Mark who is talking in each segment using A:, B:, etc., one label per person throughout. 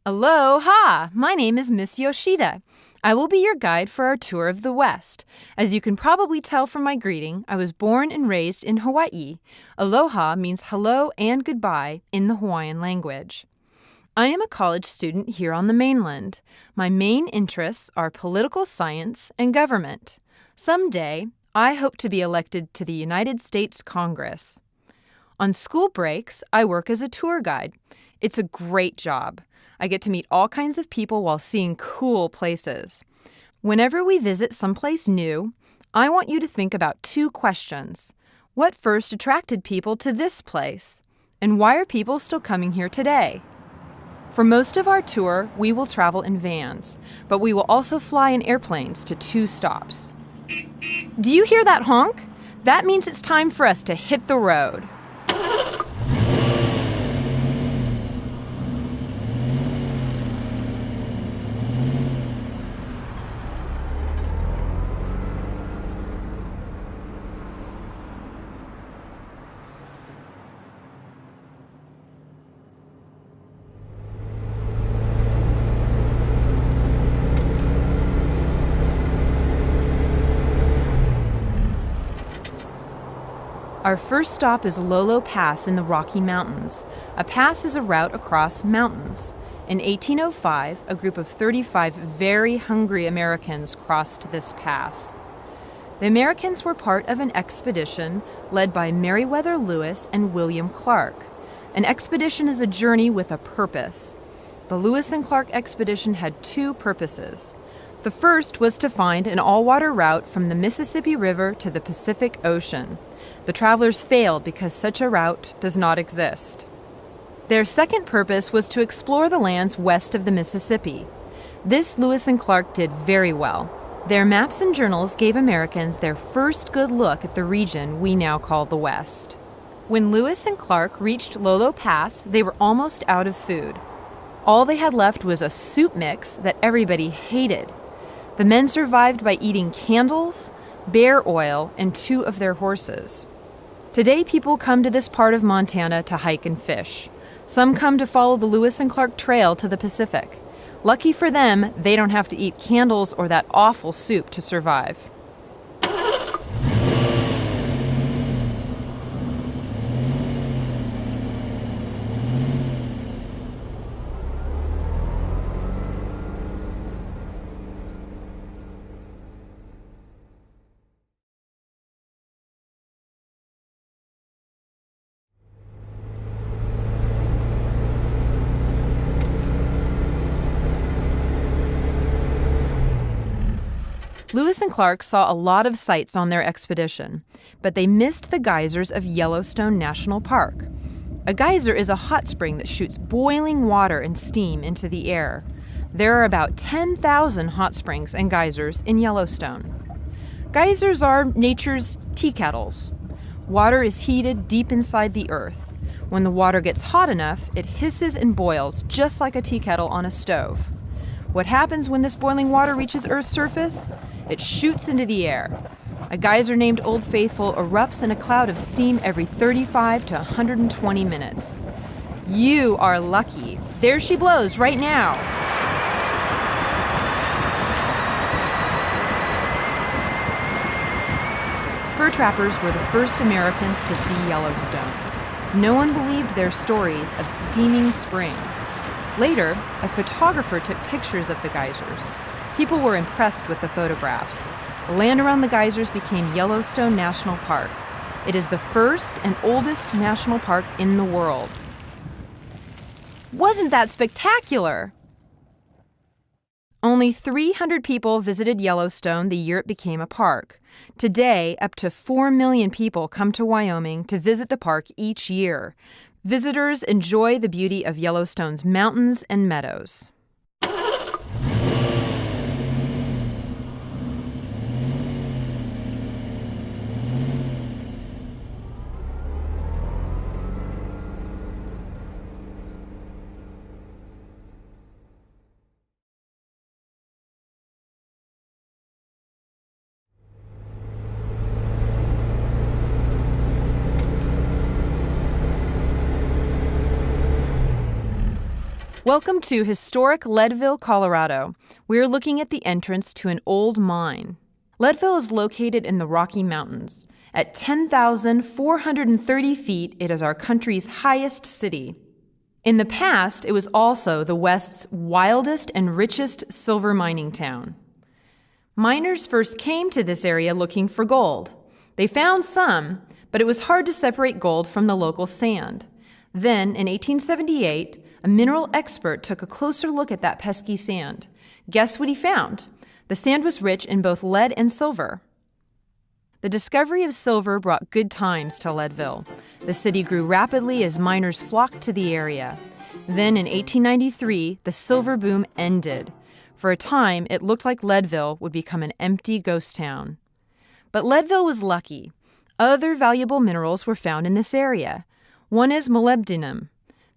A: Aloha! My name is Miss Yoshida. I will be your guide for our tour of the West. As you can probably tell from my greeting, I was born and raised in Hawaii. Aloha means hello and goodbye in the Hawaiian language. I am a college student here on the mainland. My main interests are political science and government. Someday, I hope to be elected to the United States Congress. On school breaks, I work as a tour guide. It's a great job. I get to meet all kinds of people while seeing cool places. Whenever we visit someplace new, I want you to think about two questions. What first attracted people to this place? And why are people still coming here today? For most of our tour, we will travel in vans, but we will also fly in airplanes to 2 stops. Do you hear that honk? That means it's time for us to hit the road. Our first stop is Lolo Pass in the Rocky Mountains. A pass is a route across mountains. In 1805, a group of 35 very hungry Americans crossed this pass. The Americans were part of an expedition led by Meriwether Lewis and William Clark. An expedition is a journey with a purpose. The Lewis and Clark expedition had 2 purposes. The first was to find an all-water route from the Mississippi River to the Pacific Ocean. The travelers failed because such a route does not exist. Their second purpose was to explore the lands west of the Mississippi. This Lewis and Clark did very well. Their maps and journals gave Americans their first good look at the region we now call the West. When Lewis and Clark reached Lolo Pass, they were almost out of food. All they had left was a soup mix that everybody hated. The men survived by eating candles, bear oil, and 2 of their horses. Today, people come to this part of Montana to hike and fish. Some come to follow the Lewis and Clark Trail to the Pacific. Lucky for them, they don't have to eat candles or that awful soup to survive. Lewis and Clark saw a lot of sights on their expedition, but they missed the geysers of Yellowstone National Park. A geyser is a hot spring that shoots boiling water and steam into the air. There are about 10,000 hot springs and geysers in Yellowstone. Geysers are nature's tea kettles. Water is heated deep inside the earth. When the water gets hot enough, it hisses and boils just like a tea kettle on a stove. What happens when this boiling water reaches Earth's surface? It shoots into the air. A geyser named Old Faithful erupts in a cloud of steam every 35 to 120 minutes. You are lucky. There she blows right now. Fur trappers were the first Americans to see Yellowstone. No one believed their stories of steaming springs. Later, a photographer took pictures of the geysers. People were impressed with the photographs. The land around the geysers became Yellowstone National Park. It is the first and oldest national park in the world. Wasn't that spectacular? Only 300 people visited Yellowstone the year it became a park. Today, up to 4 million people come to Wyoming to visit the park each year. Visitors enjoy the beauty of Yellowstone's mountains and meadows. Welcome to historic Leadville, Colorado. We are looking at the entrance to an old mine. Leadville is located in the Rocky Mountains. At 10,430 feet, it is our country's highest city. In the past, it was also the West's wildest and richest silver mining town. Miners first came to this area looking for gold. They found some, but it was hard to separate gold from the local sand. Then, in 1878, a mineral expert took a closer look at that pesky sand. Guess what he found? The sand was rich in both lead and silver. The discovery of silver brought good times to Leadville. The city grew rapidly as miners flocked to the area. Then, in 1893, the silver boom ended. For a time, it looked like Leadville would become an empty ghost town. But Leadville was lucky. Other valuable minerals were found in this area. One is molybdenum.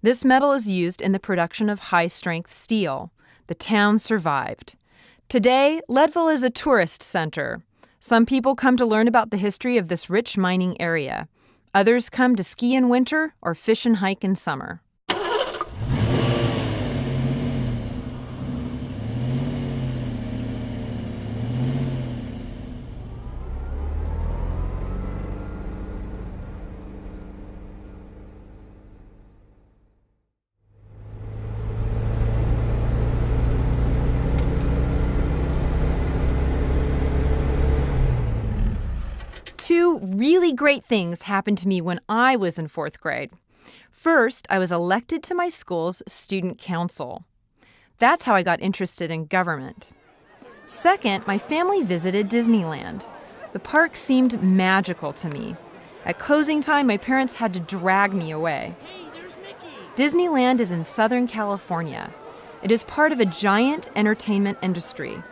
A: This metal is used in the production of high-strength steel. The town survived. Today, Leadville is a tourist center. Some people come to learn about the history of this rich mining area. Others come to ski in winter or fish and hike in summer. Two really great things happened to me when I was in 4th grade. First, I was elected to my school's student council. That's how I got interested in government. Second, my family visited Disneyland. The park seemed magical to me. At closing time, my parents had to drag me away.
B: Hey, there's Mickey!
A: Disneyland is in Southern California. It is part of a giant entertainment industry.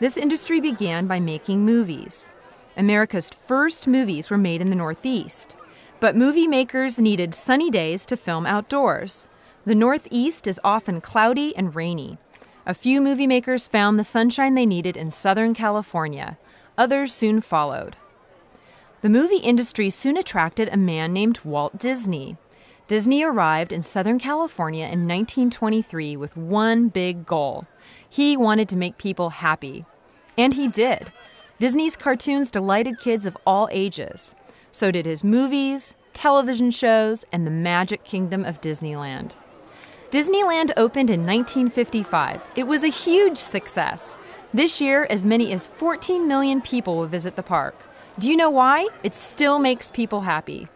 A: This industry began by making movies. America's first movies were made in the Northeast. But movie makers needed sunny days to film outdoors. The Northeast is often cloudy and rainy. A few movie makers found the sunshine they needed in Southern California. Others soon followed. The movie industry soon attracted a man named Walt Disney. Disney arrived in Southern California in 1923 with one big goal. He wanted to make people happy. And he did. Disney's cartoons delighted kids of all ages. So did his movies, television shows, and the Magic Kingdom of Disneyland. Disneyland opened in 1955. It was a huge success. This year, as many as 14 million people will visit the park. Do you know why? It still makes people happy.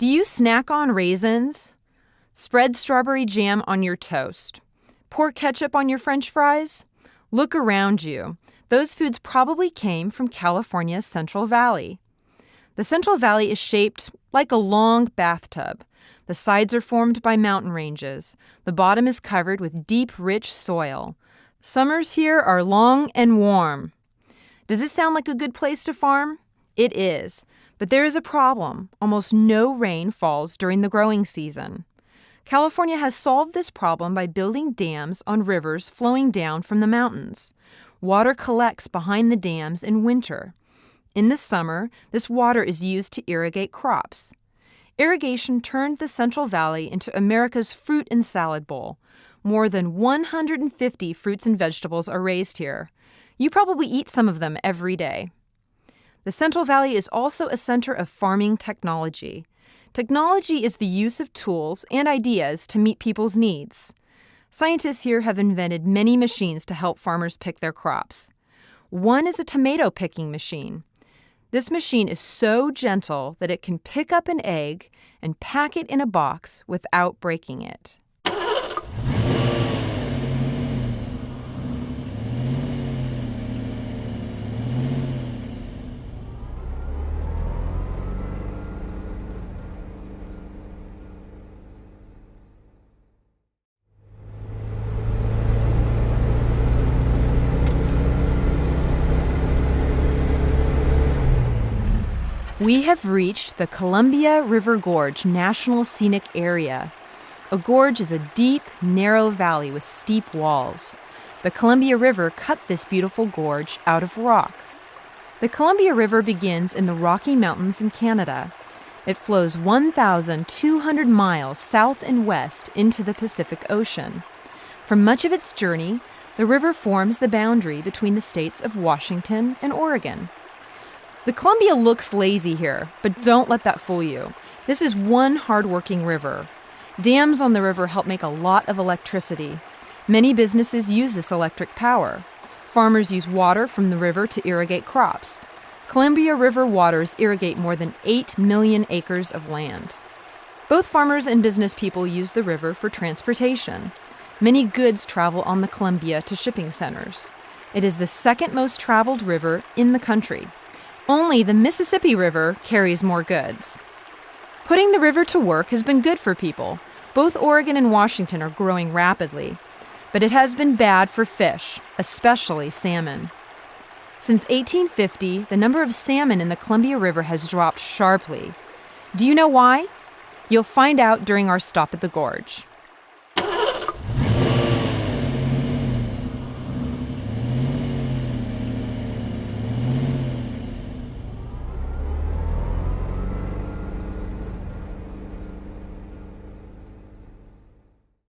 A: Do you snack on raisins? Spread strawberry jam on your toast. Pour ketchup on your French fries? Look around you. Those foods probably came from California's Central Valley. The Central Valley is shaped like a long bathtub. The sides are formed by mountain ranges. The bottom is covered with deep, rich soil. Summers here are long and warm. Does this sound like a good place to farm? It is. But there is a problem. Almost no rain falls during the growing season. California has solved this problem by building dams on rivers flowing down from the mountains. Water collects behind the dams in winter. In the summer, this water is used to irrigate crops. Irrigation turned the Central Valley into America's fruit and salad bowl. More than 150 fruits and vegetables are raised here. You probably eat some of them every day. The Central Valley is also a center of farming technology. Technology is the use of tools and ideas to meet people's needs. Scientists here have invented many machines to help farmers pick their crops. One is a tomato picking machine. This machine is so gentle that it can pick up an egg and pack it in a box without breaking it. We have reached the Columbia River Gorge National Scenic Area. A gorge is a deep, narrow valley with steep walls. The Columbia River cut this beautiful gorge out of rock. The Columbia River begins in the Rocky Mountains in Canada. It flows 1,200 miles south and west into the Pacific Ocean. For much of its journey, the river forms the boundary between the states of Washington and Oregon. The Columbia looks lazy here, but don't let that fool you. This is one hard-working river. Dams on the river help make a lot of electricity. Many businesses use this electric power. Farmers use water from the river to irrigate crops. Columbia River waters irrigate more than 8 million acres of land. Both farmers and business people use the river for transportation. Many goods travel on the Columbia to shipping centers. It is the second most traveled river in the country. Only the Mississippi River carries more goods. Putting the river to work has been good for people. Both Oregon and Washington are growing rapidly. But it has been bad for fish, especially salmon. Since 1850, the number of salmon in the Columbia River has dropped sharply. Do you know why? You'll find out during our stop at the gorge.